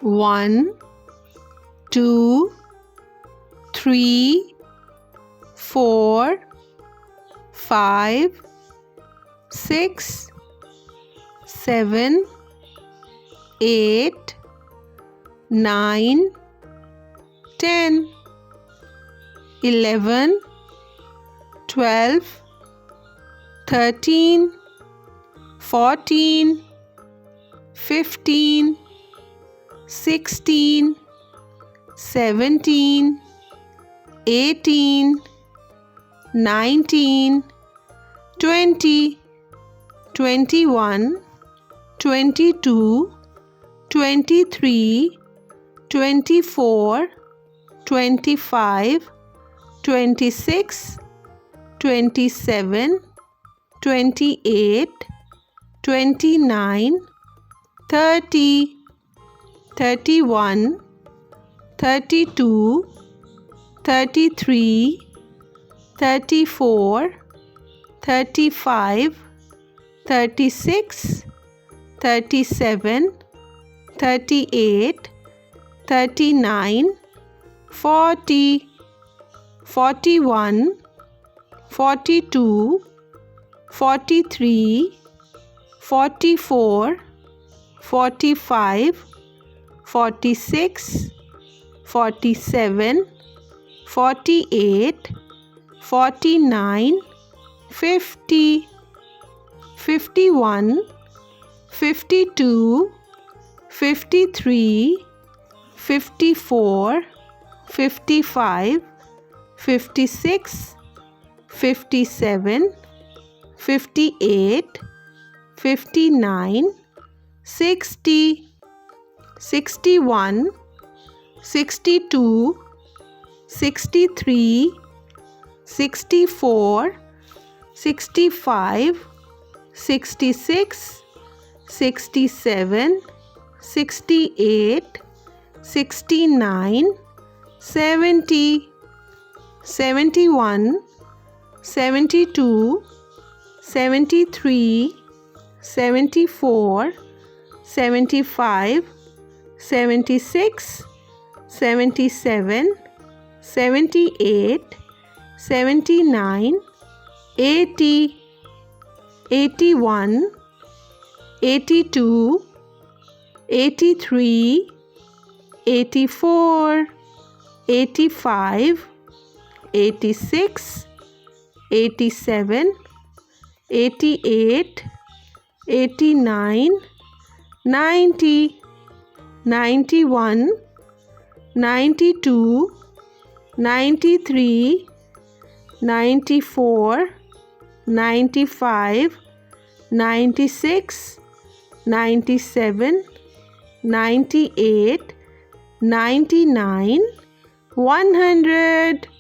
1, 2, 3, 4, 5, 6, 7, 8, 9, 10, 11, 12, 13, 14, 15, 16, 17, 18, 19, 20, 21, 22, 23, 24, 25, 26, 27, 28, 29, 30, 31, 32, 33, 34, 35, 36, 37, 38, 39, 40, 41, 42, 43, 44, 45, 46, 47, 48, 49, 50, 51, 52, 53, 54, 55, 56, 57, 58, 59, 60, 61, 62, 63, 64, 65, 66, 67, 68, 69, 70, 71, 72, 73, 74, 75, 76, 77, 78, 79, 80, 81, 82, 83, 84, 85, 86, 87, 88, 89, 90, 91, 92, 93, 94, 95, 96, 97, 98, 99, 100.